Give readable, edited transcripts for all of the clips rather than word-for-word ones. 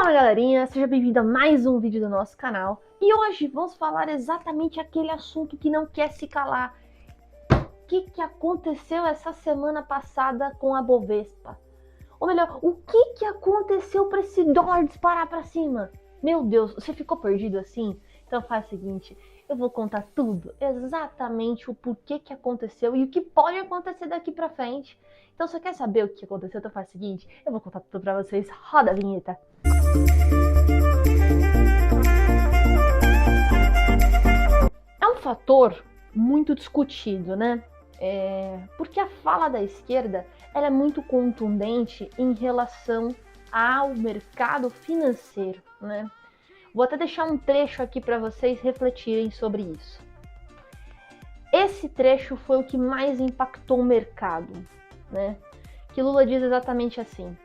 Fala galerinha, seja bem-vindo a mais um vídeo do nosso canal. E hoje vamos falar exatamente aquele assunto que não quer se calar. O que aconteceu essa semana passada com a Bovespa? Ou melhor, o que aconteceu para esse dólar disparar para cima? Meu Deus, você ficou perdido assim? Então faz o seguinte, eu vou contar tudo, exatamente o porquê que aconteceu e o que pode acontecer daqui para frente. Então se você quer saber o que aconteceu, então faz o seguinte, eu vou contar tudo para vocês. Roda a vinheta. É um fator muito discutido, né? Porque a fala da esquerda ela é muito contundente em relação ao mercado financeiro, né? Vou até deixar um trecho aqui para vocês refletirem sobre isso. Esse trecho foi o que mais impactou o mercado, né? Que Lula diz exatamente assim: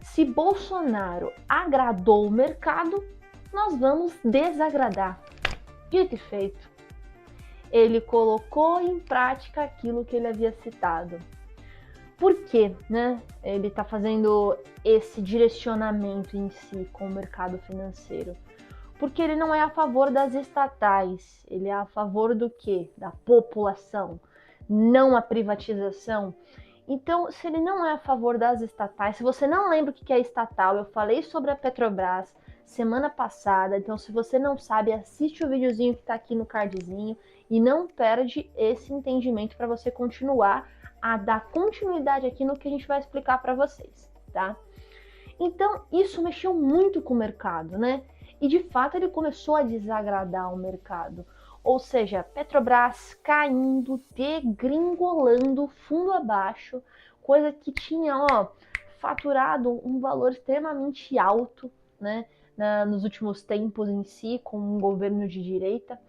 se Bolsonaro agradou o mercado, nós vamos desagradar. Dito e feito. Ele colocou em prática aquilo que ele havia citado. Por quê, né? Ele está fazendo esse direcionamento em si com o mercado financeiro. Porque ele não é a favor das estatais, ele é a favor do quê? Da população, não a privatização. Então, se ele não é a favor das estatais, se você não lembra o que é estatal, eu falei sobre a Petrobras semana passada, então se você não sabe, assiste o videozinho que está aqui no cardzinho e não perde esse entendimento para você continuar a dar continuidade aqui no que a gente vai explicar para vocês, tá? Então, isso mexeu muito com o mercado, né? E de fato ele começou a desagradar o mercado. Ou seja, Petrobras caindo, degringolando fundo abaixo, coisa que tinha, faturado um valor extremamente alto, né, nos últimos tempos em si, com um governo de direita.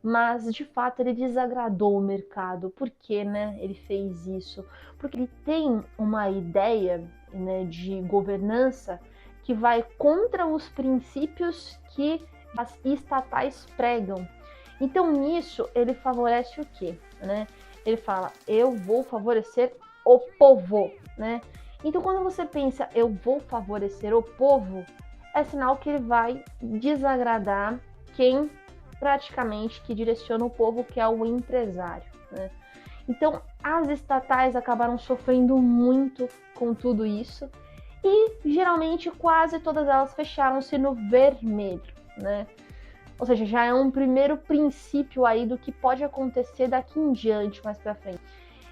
Mas de fato ele desagradou o mercado. Por que, né, ele fez isso? Porque ele tem uma ideia, né, de governança que vai contra os princípios que as estatais pregam. Então nisso ele favorece o quê, né? Ele fala, eu vou favorecer o povo, né? Então quando você pensa, eu vou favorecer o povo, é sinal que ele vai desagradar quem praticamente que direciona o povo, que é o empresário, né? Então as estatais acabaram sofrendo muito com tudo isso e geralmente quase todas elas fecharam-se no vermelho, né? Ou seja, já é um primeiro princípio aí do que pode acontecer daqui em diante, mais para frente.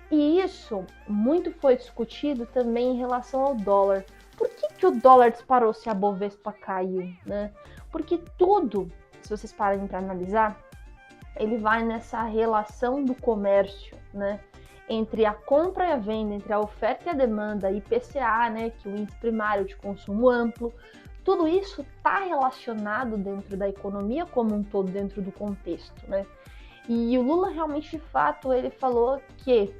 E isso muito foi discutido também em relação ao dólar. Por que o dólar disparou se a Bovespa caiu, né? Porque tudo, se vocês pararem para analisar, ele vai nessa relação do comércio, né? Entre a compra e a venda, entre a oferta e a demanda, IPCA, né? Que é o índice primário de consumo amplo. Tudo isso está relacionado dentro da economia como um todo, dentro do contexto, né? E o Lula realmente, de fato, ele falou que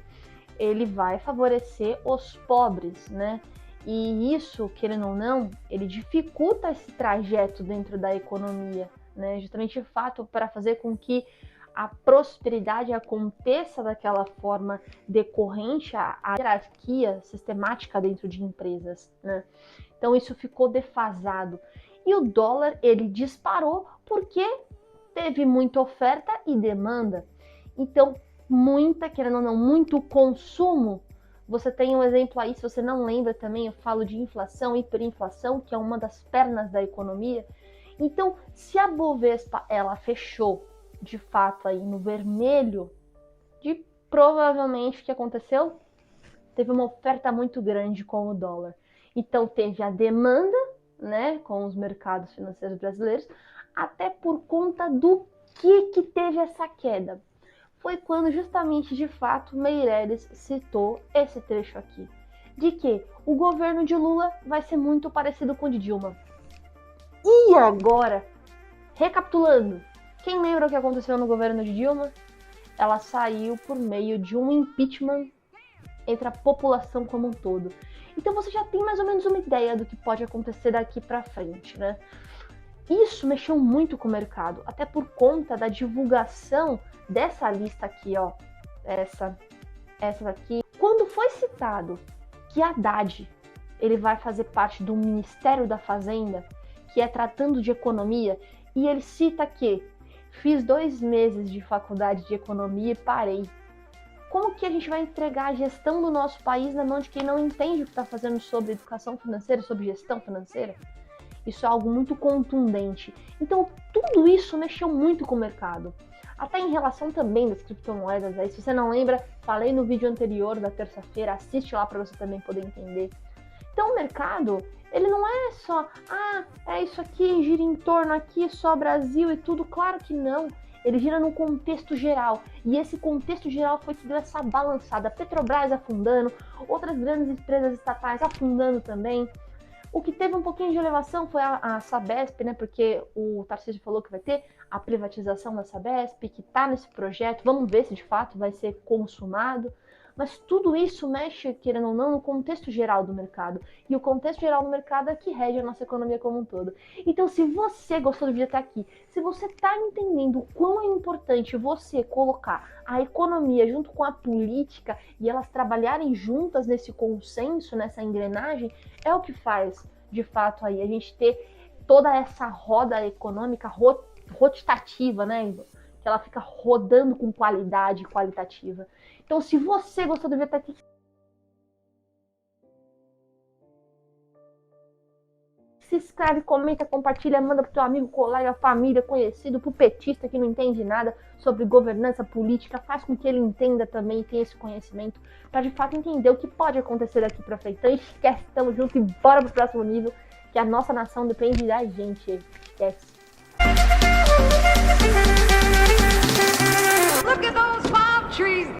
ele vai favorecer os pobres, né? E isso, querendo ou não, ele dificulta esse trajeto dentro da economia, né? Justamente, de fato, para fazer com que a prosperidade aconteça daquela forma decorrente à hierarquia sistemática dentro de empresas, né? Então isso ficou defasado. E o dólar, ele disparou porque teve muita oferta e demanda. Então, querendo ou não, muito consumo. Você tem um exemplo aí, se você não lembra também, eu falo de inflação, hiperinflação, que é uma das pernas da economia. Então, se a Bovespa, ela fechou, de fato, aí no vermelho, provavelmente o que aconteceu? Teve uma oferta muito grande com o dólar. Então teve a demanda, né, com os mercados financeiros brasileiros, até por conta do que teve essa queda. Foi quando justamente, de fato, Meirelles citou esse trecho aqui, de que o governo de Lula vai ser muito parecido com o de Dilma. E agora, recapitulando, quem lembra o que aconteceu no governo de Dilma? Ela saiu por meio de um impeachment entre a população como um todo. Então você já tem mais ou menos uma ideia do que pode acontecer daqui para frente, né? Isso mexeu muito com o mercado, até por conta da divulgação dessa lista aqui, ó, essa daqui. Quando foi citado que Haddad ele vai fazer parte do Ministério da Fazenda, que é tratando de economia, e ele cita que fiz 2 meses de faculdade de economia e parei. Como que a gente vai entregar a gestão do nosso país na mão de quem não entende o que está fazendo sobre educação financeira, sobre gestão financeira? Isso é algo muito contundente. Então, tudo isso mexeu muito com o mercado. Até em relação também das criptomoedas. Aí, se você não lembra, falei no vídeo anterior da terça-feira, assiste lá para você também poder entender. Então, o mercado, ele não é só, é isso aqui, gira em torno aqui, só Brasil e tudo. Claro que não. Ele gira num contexto geral, e esse contexto geral foi que deu essa balançada. Petrobras afundando, outras grandes empresas estatais afundando também. O que teve um pouquinho de elevação foi a Sabesp, né? Porque o Tarcísio falou que vai ter a privatização da Sabesp, que está nesse projeto. Vamos ver se de fato vai ser consumado. Mas tudo isso mexe, querendo ou não, no contexto geral do mercado. E o contexto geral do mercado é que rege a nossa economia como um todo. Então, se você gostou do vídeo até aqui, se você está entendendo o quão é importante você colocar a economia junto com a política e elas trabalharem juntas nesse consenso, nessa engrenagem, é o que faz, de fato, aí a gente ter toda essa roda econômica rotativa, né? Que ela fica rodando com qualidade qualitativa. Então, se você gostou do vídeo até aqui, se inscreve, comenta, compartilha, manda pro teu amigo, colega, família, conhecido, pro petista que não entende nada sobre governança política, faz com que ele entenda também, tenha esse conhecimento, para de fato entender o que pode acontecer daqui pra frente. Então esquece, tamo junto e bora pro próximo nível, que a nossa nação depende da gente. Esquece. Look at those palm trees.